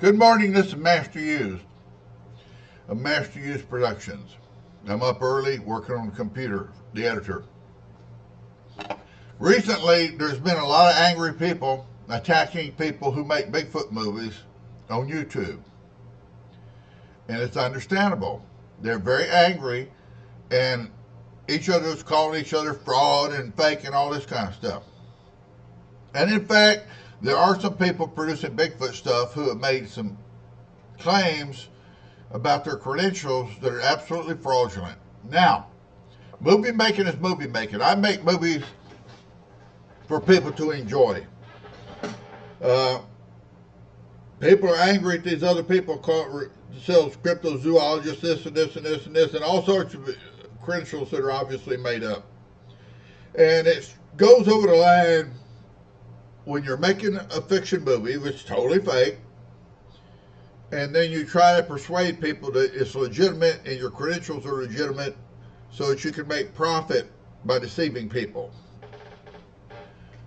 Good morning, this is Master Used of Master Used Productions. I'm up early working on the computer, the editor. Recently, there's been a lot of angry people attacking people who make Bigfoot movies on YouTube. And it's understandable. They're very angry, and each other's calling each other fraud and fake and all this kind of stuff. And in fact, there are some people producing Bigfoot stuff who have made some claims about their credentials that are absolutely fraudulent. Now, movie making is movie making. I make movies for people to enjoy. People are angry at these other people call themselves cryptozoologists, this and this and this and this, and all sorts of credentials that are obviously made up. And it goes over the line when you're making a fiction movie, which is totally fake, and then you try to persuade people that it's legitimate and your credentials are legitimate so that you can make profit by deceiving people.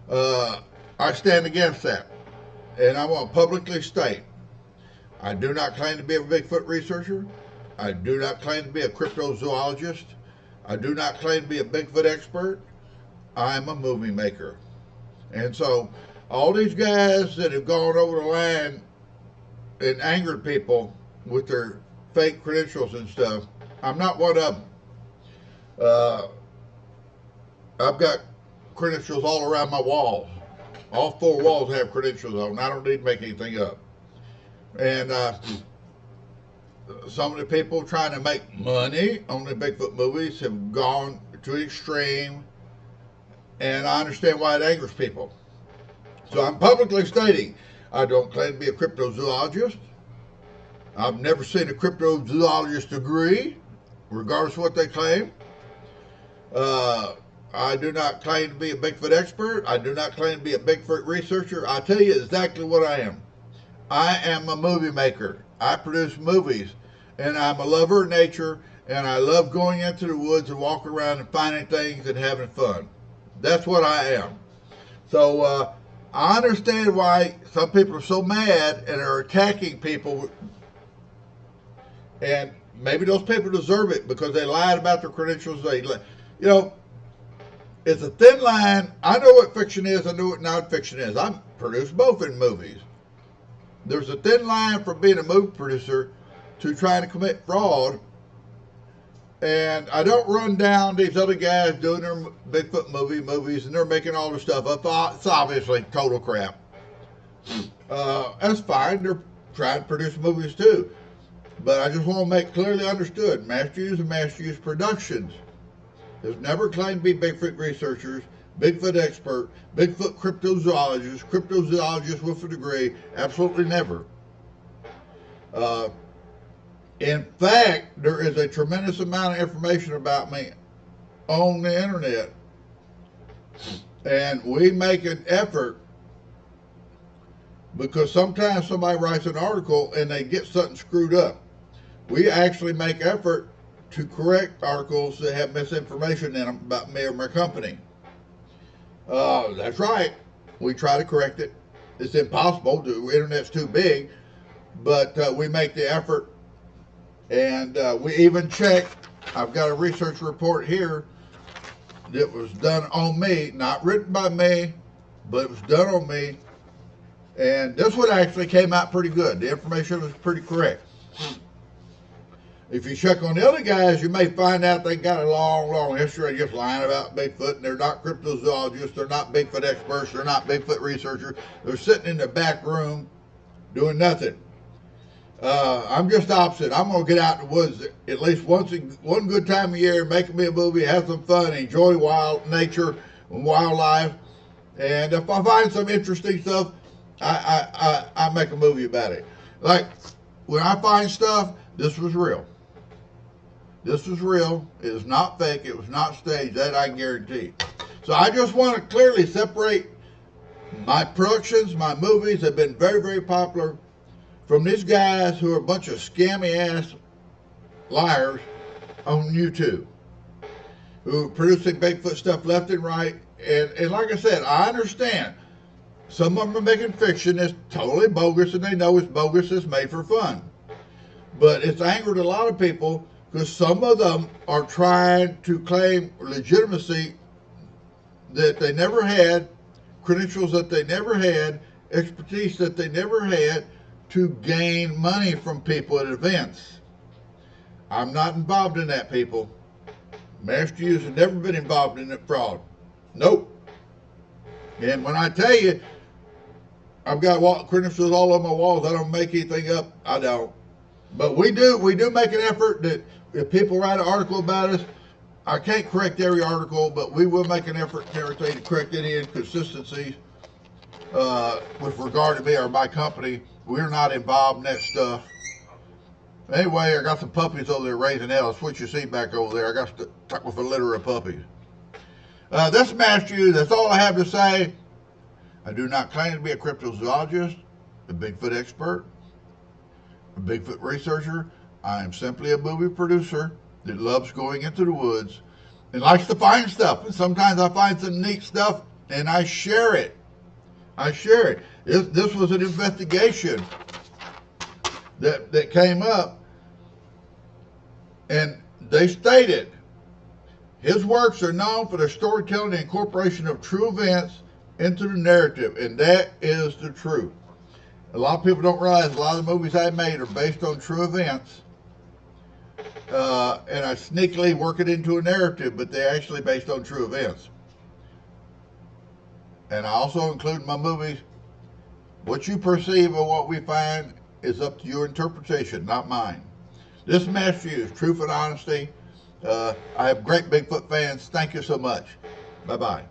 I stand against that. And I want to publicly state, I do not claim to be a Bigfoot researcher. I do not claim to be a cryptozoologist. I do not claim to be a Bigfoot expert. I'm a movie maker. And so all these guys that have gone over the line and angered people with their fake credentials and stuff, I'm not one of them. I've got credentials all around my walls. All four walls have credentials on. I don't need to make anything up. And some of the people trying to make money on the Bigfoot movies have gone to the extreme, and I understand why it angers people. So I'm publicly stating, I don't claim to be a cryptozoologist. I've never seen a cryptozoologist degree, regardless of what they claim. I do not claim to be a Bigfoot expert. I do not claim to be a Bigfoot researcher. I tell you exactly what I am. I am a movie maker. I produce movies, and I'm a lover of nature, and I love going into the woods and walking around and finding things and having fun. That's what I am. So I understand why some people are so mad and are attacking people, and maybe those people deserve it because they lied about their credentials. It's a thin line. I know what fiction is. I know what nonfiction is. I produce both in movies. There's a thin line from being a movie producer to trying to commit fraud. And I don't run down these other guys doing their Bigfoot movies and they're making all this stuff up. It's obviously total crap. That's fine. They're trying to produce movies too. But I just want to make clearly understood, Master Used and Master Used Productions has never claimed to be Bigfoot researchers, Bigfoot expert, Bigfoot cryptozoologist with a degree. Absolutely never. In fact, there is a tremendous amount of information about me on the internet. And we make an effort because sometimes somebody writes an article and they get something screwed up. We actually make effort to correct articles that have misinformation in them about me or my company. That's right. We try to correct it. It's impossible. The internet's too big. But we make the effort. And we even check. I've got a research report here that was done on me. Not written by me, but it was done on me. And this one actually came out pretty good. The information was pretty correct. If you check on the other guys, you may find out they got a long, long history of just lying about Bigfoot, and they're not cryptozoologists, they're not Bigfoot experts, they're not Bigfoot researchers. They're sitting in the back room doing nothing. I'm just opposite. I'm going to get out in the woods at least one good time a year, make me a movie, have some fun, enjoy wild nature and wildlife. And if I find some interesting stuff, I make a movie about it. Like, when I find stuff, this was real. This was real. It was not fake. It was not staged. That I guarantee. So I just want to clearly separate my productions. My movies have been very, very popular from these guys who are a bunch of scammy ass liars on YouTube, who are producing Bigfoot stuff left and right. And like I said, I understand Some of them are making fiction that's totally bogus, and they know it's bogus, it's made for fun. But it's angered a lot of people because some of them are trying to claim legitimacy that they never had, credentials that they never had, expertise that they never had, to gain money from people at events. I'm not involved in that, people. Master U's have never been involved in that fraud. Nope. And when I tell you, I've got credentials all on my walls. I don't make anything up. I don't. But we do make an effort that if people write an article about us, I can't correct every article, but we will make an effort to correct any inconsistencies with regard to me or my company. We're not involved in that stuff. Anyway, I got some puppies over there raising hell. That's what you see back over there. I got stuck with a litter of puppies. This is Master U. That's all I have to say. I do not claim to be a cryptozoologist, a Bigfoot expert, a Bigfoot researcher. I am simply a movie producer that loves going into the woods and likes to find stuff. And sometimes I find some neat stuff and I share it. This was an investigation that came up, and they stated his works are known for their storytelling and incorporation of true events into the narrative, and that is the truth. A lot of people don't realize a lot of the movies I made are based on true events, and I sneakily work it into a narrative, but they're actually based on true events. And I also include in my movies, what you perceive of what we find is up to your interpretation, not mine. This is Master U's Truth and Honesty. I have great Bigfoot fans. Thank you so much. Bye-bye.